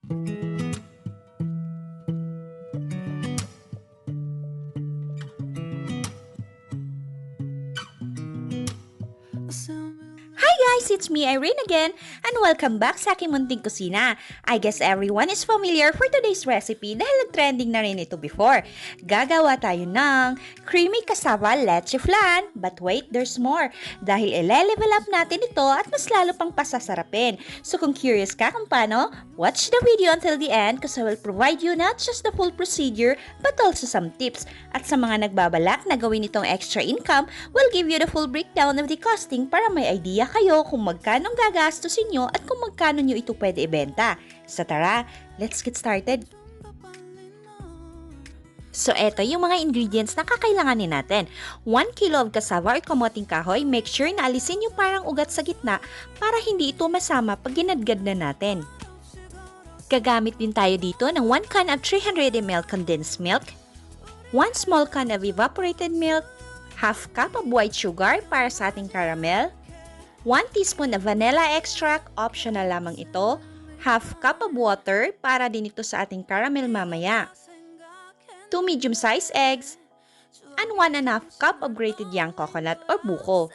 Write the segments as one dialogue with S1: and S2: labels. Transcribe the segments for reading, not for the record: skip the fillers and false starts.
S1: Hi guys, it's me Irene again and welcome back sa aking munting kusina. I guess everyone is familiar for today's recipe dahil nag-trending na rin ito before. Gagawa tayo ng creamy cassava leche flan. But wait, there's more. Dahil ile-level up natin ito at mas lalo pang pasasarapin. So kung curious ka kung paano, watch the video until the end because I will provide you not just the full procedure but also some tips. At sa mga nagbabalak na gawin itong extra income, we'll give you the full breakdown of the costing para may idea kayo kung magkano gagastusin nyo at kung magkano nyo ito pwede ibenta. So tara, let's get started! So eto yung mga ingredients na kakailanganin natin. 1 kilo of cassava or kamoting kahoy, make sure na alisin yung parang ugat sa gitna para hindi ito masama pag ginadgad na natin. Gagamit din tayo dito ng 1 can of 300 ml condensed milk, 1 small can of evaporated milk, half cup of white sugar para sa ating caramel, 1 teaspoon of vanilla extract, optional lamang ito, half cup of water para din ito sa ating caramel mamaya, 2 medium-sized eggs, and 1½ cup of grated young coconut or buko.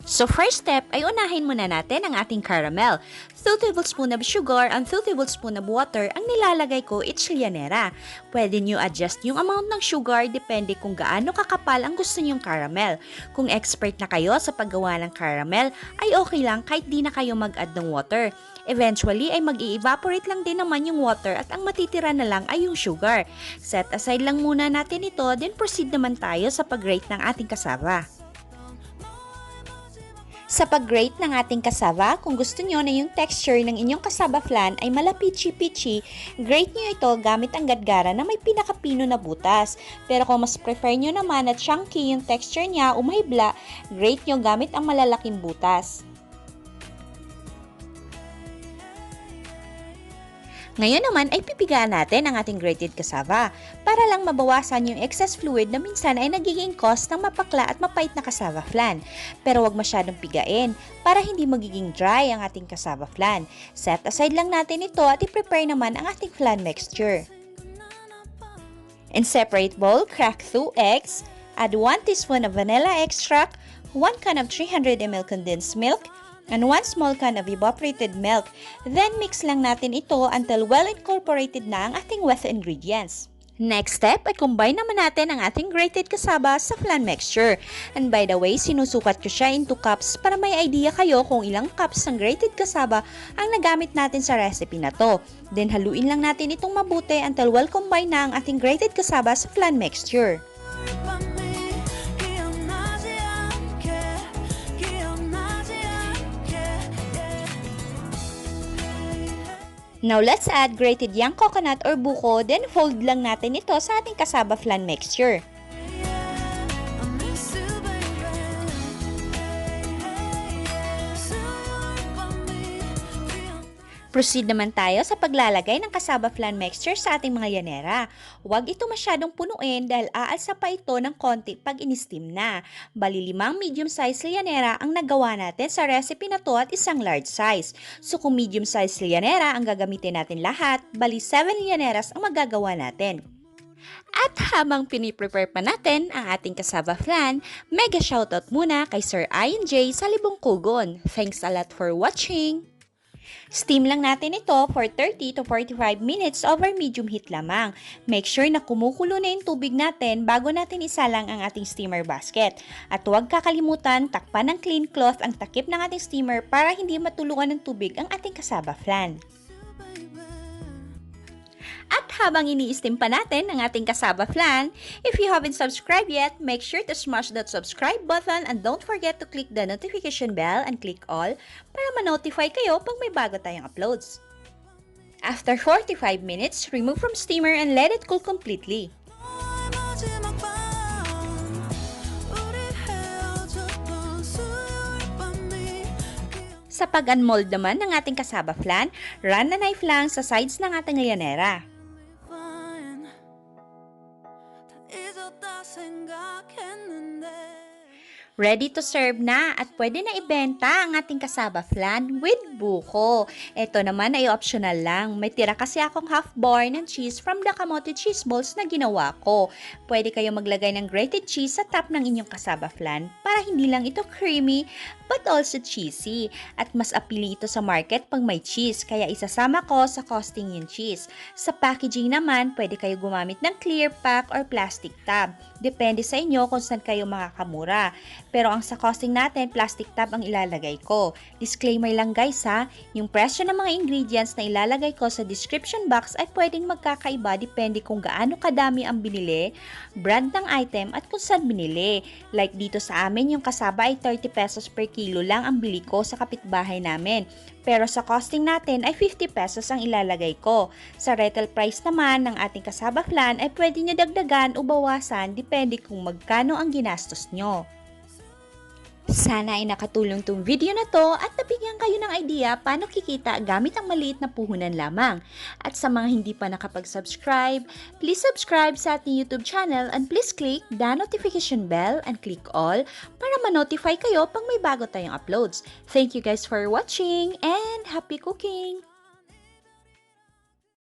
S1: So first step ay unahin muna natin ang ating caramel. 2 tablespoon of sugar and 2 tablespoon of water ang nilalagay ko each lyanera. Pwede nyo adjust yung amount ng sugar depende kung gaano kakapal ang gusto nyong caramel. Kung expert na kayo sa paggawa ng caramel ay okay lang kahit di na kayo mag-add ng water. Eventually ay mag-i-evaporate lang din naman yung water at ang matitira na lang ay yung sugar. Set aside lang muna natin ito, then proceed naman tayo sa pag-grate ng ating cassava. Sa pag-grate ng ating cassava, kung gusto nyo na yung texture ng inyong cassava flan ay malapichi-pichi, grate nyo ito gamit ang gadgara na may pinakapino na butas. Pero kung mas prefer nyo naman na chunky yung texture niya o mahibla, grate nyo gamit ang malalaking butas. Ngayon naman ay pipigaan natin ang ating grated cassava para lang mabawasan yung excess fluid na minsan ay nagiging cause ng mapakla at mapait na cassava flan. Pero wag masyadong pigain para hindi magiging dry ang ating cassava flan. Set aside lang natin ito at i-prepare naman ang ating flan mixture. In separate bowl, crack 2 eggs, add 1 teaspoon of vanilla extract, 1 can of 300 ml condensed milk, and 1 small can of evaporated milk. Then mix lang natin ito until well incorporated na ang ating wet ingredients. Next step ay combine naman natin ang ating grated cassava sa flan mixture. And by the way, sinusukat ko siya into cups para may idea kayo kung ilang cups ng grated cassava ang nagamit natin sa recipe na to. Then haluin lang natin itong mabuti until well combine na ang ating grated cassava sa flan mixture. Now, let's add grated young coconut or buko, then fold lang natin ito sa ating cassava flan mixture. Proceed naman tayo sa paglalagay ng cassava flan mixture sa ating mga lyanera. Huwag ito masyadong punuin dahil aalsa pa ito ng konti pag in-steam na. Bali 5 medium-sized lyanera ang nagawa natin sa recipe na to at isang large size. So kung medium-sized lyanera ang gagamitin natin lahat, bali 7 lyaneras ang magagawa natin. At habang piniprepare pa natin ang ating cassava flan, mega shoutout muna kay Sir Ian J sa Libong Kugon. Thanks a lot for watching! Steam lang natin ito for 30 to 45 minutes over medium heat lamang. Make sure na kumukulo na yung tubig natin bago natin isalang ang ating steamer basket. At huwag kakalimutan, takpan ng clean cloth ang takip ng ating steamer para hindi matulungan ng tubig ang ating cassava flan. At habang ini-steam pa natin ang ating cassava flan, if you haven't subscribed yet, make sure to smash that subscribe button and don't forget to click the notification bell and click all para ma-notify kayo pag may bago tayong uploads. After 45 minutes, remove from steamer and let it cool completely. Sa pag-unmold naman ng ating cassava flan, run a knife lang sa sides ng ating lyanera. Ready to serve na at pwede na ibenta ang ating cassava flan with buko. Ito naman ay optional lang. May tira kasi akong half bar ng cheese from the kamote cheese balls na ginawa ko. Pwede kayo maglagay ng grated cheese sa top ng inyong cassava flan para hindi lang ito creamy but also cheesy. At mas appealing ito sa market pag may cheese kaya isasama ko sa costing yung cheese. Sa packaging naman, pwede kayo gumamit ng clear pack or plastic tab. Depende sa inyo kung saan kayo makakamura. Pero ang sa costing natin, plastic tab ang ilalagay ko. Disclaimer lang guys ha, yung presyo ng mga ingredients na ilalagay ko sa description box ay pwedeng magkakaiba depende kung gaano kadami ang binili, brand ng item at kung saan binili. Like dito sa amin, yung cassava ay 30 pesos per kilo lang ang bili ko sa kapitbahay namin. Pero sa costing natin ay 50 pesos ang ilalagay ko. Sa retail price naman ng ating cassava flan ay pwede nyo dagdagan o bawasan depende kung magkano ang ginastos nyo. Sana ay nakatulong tong video na to at nabigyan kayo ng idea paano kikita gamit ang maliit na puhunan lamang. At sa mga hindi pa nakapag-subscribe, please subscribe sa ating YouTube channel and please click the notification bell and click all para ma-notify kayo pag may bago tayong uploads. Thank you guys for watching and happy cooking!